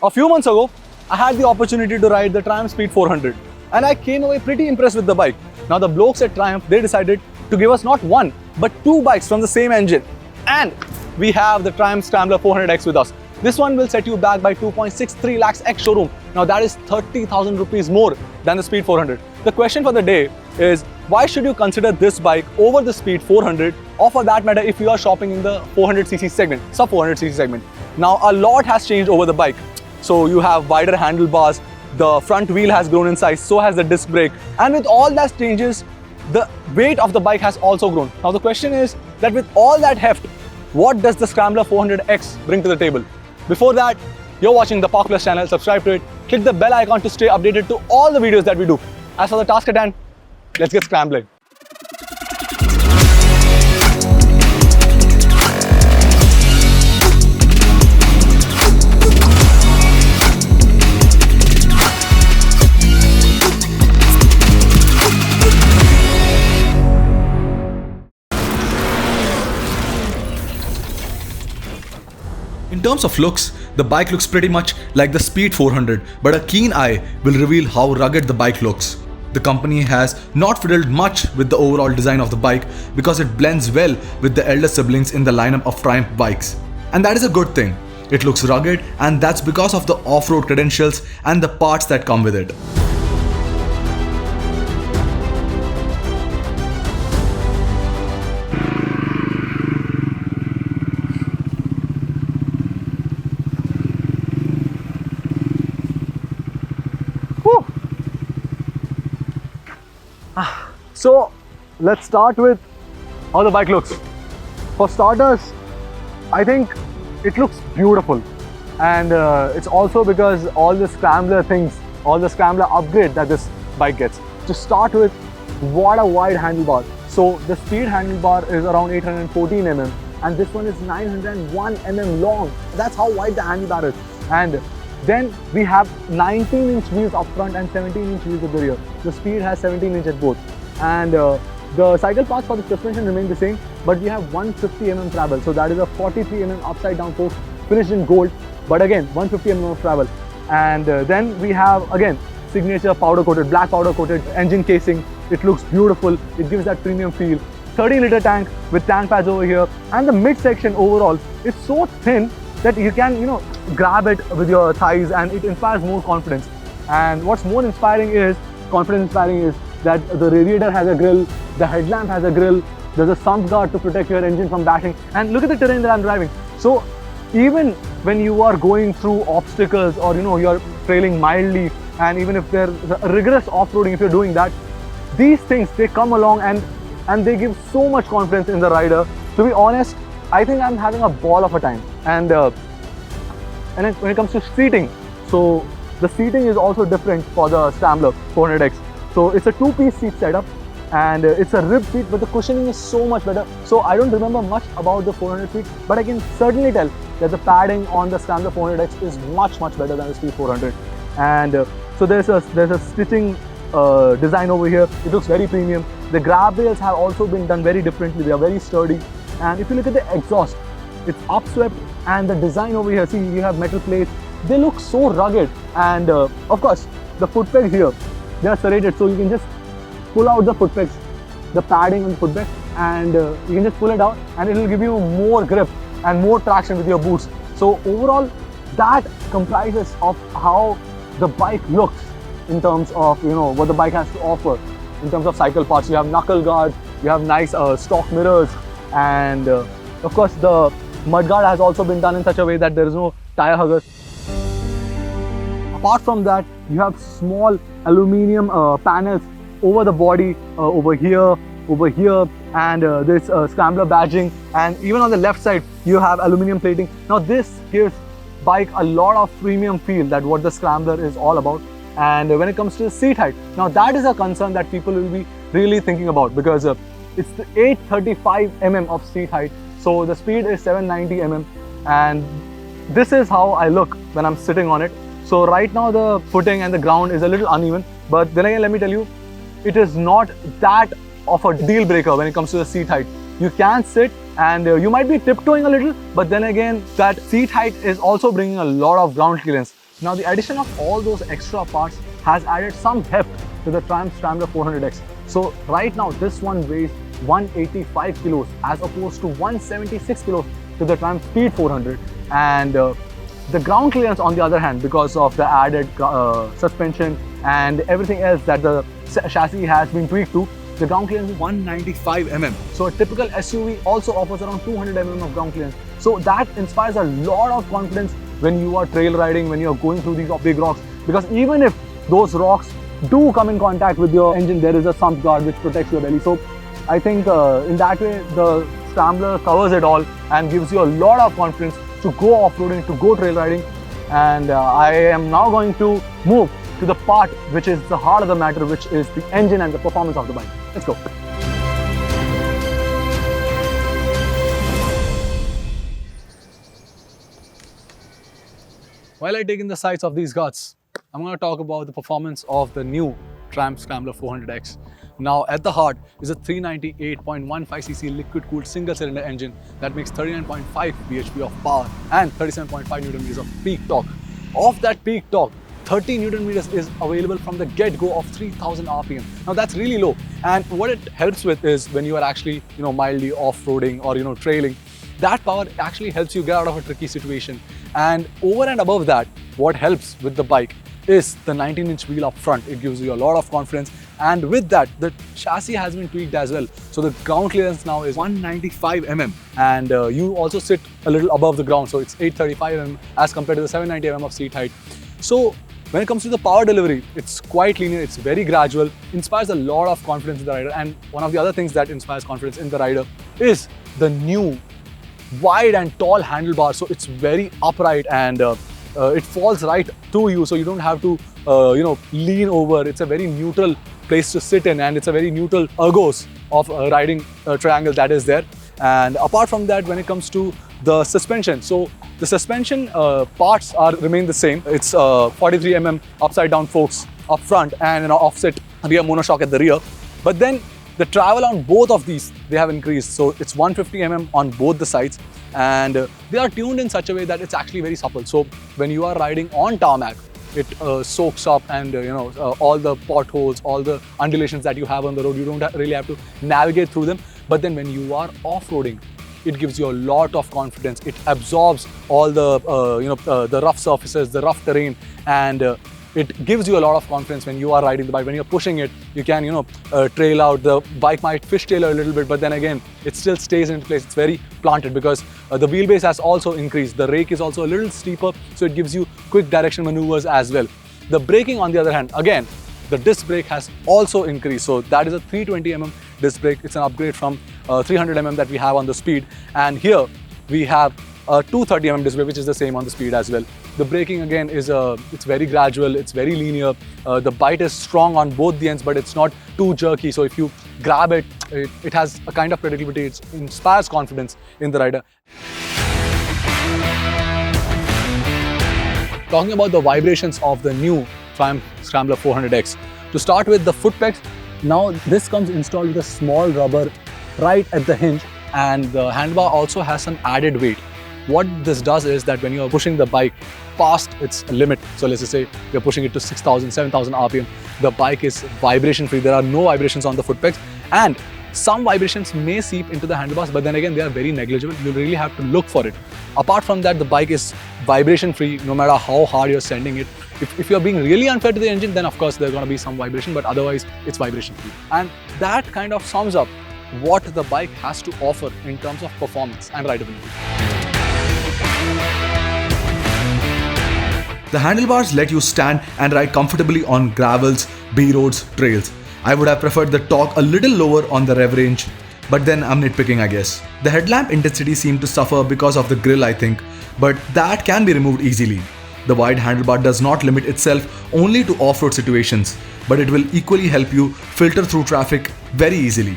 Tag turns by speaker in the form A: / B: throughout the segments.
A: A few months ago, I had the opportunity to ride the Triumph Speed 400 and I came away pretty impressed with the bike. Now the blokes at Triumph, they decided to give us not one, but two bikes from the same engine. And we have the Triumph Scrambler 400X with us. This one will set you back by 2.63 lakhs ex-showroom. Now that is 30,000 rupees more than the Speed 400. The question for the day is, why should you consider this bike over the Speed 400, or for that matter if you are shopping in the 400cc segment, sub 400cc segment. Now a lot has changed over the bike. So you have wider handlebars, the front wheel has grown in size, so has the disc brake, and with all that changes, the weight of the bike has also grown. Now the question is that with all that heft, what does the Scrambler 400X bring to the table? Before that, you're watching the Park Plus channel, subscribe to it, click the bell icon to stay updated to all the videos that we do. As for the task at hand, let's get scrambling. In terms of looks, the bike looks pretty much like the Speed 400, but a keen eye will reveal how rugged the bike looks. The company has not fiddled much with the overall design of the bike because it blends well with the elder siblings in the lineup of Triumph bikes. And that is a good thing. It looks rugged, and that's because of the off-road credentials and the parts that come with it. So let's start with how the bike looks. For starters, I think it looks beautiful, and it's also because all the Scrambler things, all the Scrambler upgrade that this bike gets. To start with, what a wide handlebar. So the Speed handlebar is around 814 mm and this one is 901 mm long. That's how wide the handlebar is. And then we have 19-inch wheels up front and 17-inch wheels at the rear. The Speed has 17-inch at both. And the cycle parts for the suspension remain the same, but we have 150 mm travel. So that is a 43 mm upside down fork finished in gold, but again 150 mm of travel. And then we have again signature powder coated, black powder coated engine casing. It looks beautiful. It gives that premium feel. 13-liter tank with tank pads over here, and the midsection overall is so thin that you can grab it with your thighs, and it inspires more confidence. And what's more confidence inspiring is that the radiator has a grille, the headlamp has a grille, there's a sump guard to protect your engine from bashing, and look at the terrain that I'm driving. So even when you are going through obstacles, or you're trailing mildly, and even if there's a rigorous off-roading, if you're doing that, these things, they come along and they give so much confidence in the rider. To be honest, I think I'm having a ball of a time. And then when it comes to seating, so the seating is also different for the Scrambler 400X. So it's a two-piece seat setup, and it's a rib seat, but the cushioning is so much better. So I don't remember much about the 400 seat, but I can certainly tell that the padding on the Scrambler 400X is much better than the Speed 400. And so there's a stitching design over here. It looks very premium. The grab rails have also been done very differently. They are very sturdy. And if you look at the exhaust, it's upswept, and the design over here, see, you have metal plates. They look so rugged. And of course, the foot pegs here, they are serrated, so you can just pull out the foot pegs, the padding on the foot peg, and you can just pull it out, and it will give you more grip and more traction with your boots. So overall, that comprises of how the bike looks in terms of what the bike has to offer in terms of cycle parts. You have knuckle guards, you have nice stock mirrors, and of course the mudguard has also been done in such a way that there is no tire huggers. Apart from that, you have small aluminium panels over the body, over here, and this Scrambler badging, and even on the left side you have aluminium plating. Now this gives bike a lot of premium feel, that what the Scrambler is all about. And when it comes to the seat height, now that is a concern that people will be really thinking about, because it's the 835 mm of seat height. So the Speed is 790 mm, and this is how I look when I'm sitting on it. So right now the footing and the ground is a little uneven, but then again, let me tell you, it is not that of a deal breaker when it comes to the seat height. You can sit and you might be tiptoeing a little, but then again, that seat height is also bringing a lot of ground clearance. Now the addition of all those extra parts has added some heft to the Triumph Scrambler 400X. So right now this one weighs 185 kilos as opposed to 176 kilos to the Triumph Speed 400, and the ground clearance on the other hand, because of the added suspension and everything else that the chassis has been tweaked to, the ground clearance is 195 mm. So a typical SUV also offers around 200 mm of ground clearance. So that inspires a lot of confidence when you are trail riding, when you are going through these big rocks, because even if those rocks do come in contact with your engine, there is a sump guard which protects your belly. So I think in that way the Scrambler covers it all and gives you a lot of confidence to go off-roading, to go trail riding. And I am now going to move to the part which is the heart of the matter, which is the engine and the performance of the bike. Let's go. While I dig in the sights of these guts, I'm going to talk about the performance of the new Triumph Scrambler 400X. Now at the heart is a 398.15cc liquid-cooled single-cylinder engine that makes 39.5 bhp of power and 37.5 Nm of peak torque. Of that peak torque, 30 Nm is available from the get-go of 3000 RPM. Now that's really low, and what it helps with is when you are actually mildly off-roading or trailing, that power actually helps you get out of a tricky situation. And over and above that, what helps with the bike is the 19-inch wheel up front. It gives you a lot of confidence, and with that the chassis has been tweaked as well. So the ground clearance now is 195 mm, and you also sit a little above the ground, so it's 835 mm as compared to the 790 mm of seat height. So when it comes to the power delivery, it's quite linear, it's very gradual, inspires a lot of confidence in the rider. And one of the other things that inspires confidence in the rider is the new wide and tall handlebar. So it's very upright, and it falls right to you, so you don't have to lean over. It's a very neutral place to sit in, and it's a very neutral ergos of riding triangle that is there. And apart from that, when it comes to the suspension, so the suspension parts remain the same. It's 43 mm upside down forks up front and an offset rear monoshock at the rear. But then the travel on both of these, they have increased. So it's 150 mm on both the sides, and they are tuned in such a way that it's actually very supple. So when you are riding on tarmac, it soaks up, and all the potholes, all the undulations that you have on the road, you don't really have to navigate through them. But then when you are off-roading, it gives you a lot of confidence. It absorbs all the the rough surfaces, the rough terrain, and it gives you a lot of confidence when you are riding the bike. When you're pushing it, you can trail out. The bike might fishtail a little bit, but then again, it still stays in place. It's very planted because the wheelbase has also increased. The rake is also a little steeper, so it gives you quick direction maneuvers as well. The braking, on the other hand, again, the disc brake has also increased. So that is a 320 mm disc brake. It's an upgrade from 300 mm that we have on the Speed, and here we have a 230 mm disc brake, which is the same on the Speed as well. The braking again is it's very gradual, it's very linear. The bite is strong on both the ends, but it's not too jerky. So if you grab it, it has a kind of predictability. It inspires confidence in the rider. Talking about the vibrations of the new Triumph Scrambler 400X. To start with, the foot pegs. Now this comes installed with a small rubber right at the hinge, and the handlebar also has some added weight. What this does is that when you are pushing the bike past its limit, so let's just say you're pushing it to 6,000, 7,000 RPM, the bike is vibration free. There are no vibrations on the foot pegs, and some vibrations may seep into the handlebars, but then again, they are very negligible. You really have to look for it. Apart from that, the bike is vibration free no matter how hard you're sending it. If you're being really unfair to the engine, then of course there's going to be some vibration, but otherwise it's vibration free. And that kind of sums up what the bike has to offer in terms of performance and rideability.
B: The handlebars let you stand and ride comfortably on gravels, B-roads, trails. I would have preferred the torque a little lower on the rev range, but then I'm nitpicking, I guess. The headlamp intensity seemed to suffer because of the grille, I think, but that can be removed easily. The wide handlebar does not limit itself only to off-road situations, but it will equally help you filter through traffic very easily.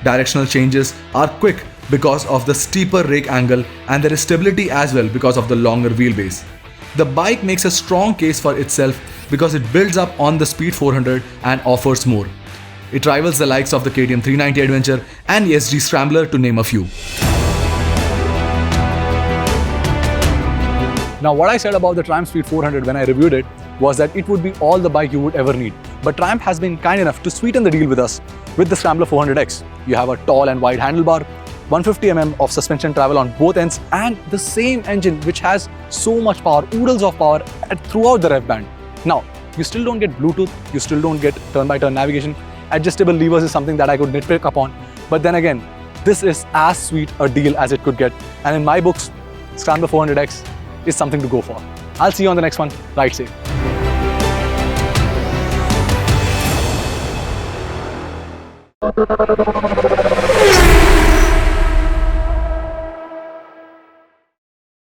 B: Directional changes are quick because of the steeper rake angle, and there is stability as well because of the longer wheelbase. The bike makes a strong case for itself because it builds up on the Speed 400 and offers more. It rivals the likes of the KTM 390 Adventure and the SG Scrambler, to name a few.
A: Now, what I said about the Triumph Speed 400 when I reviewed it was that it would be all the bike you would ever need. But Triumph has been kind enough to sweeten the deal with us with the Scrambler 400X. You have a tall and wide handlebar, 150 mm of suspension travel on both ends, and the same engine which has so much power, oodles of power throughout the rev band. Now, you still don't get Bluetooth, you still don't get turn-by-turn navigation. Adjustable levers is something that I could nitpick upon. But then again, this is as sweet a deal as it could get. And in my books, Scrambler 400X is something to go for. I'll see you on the next one. Ride safe.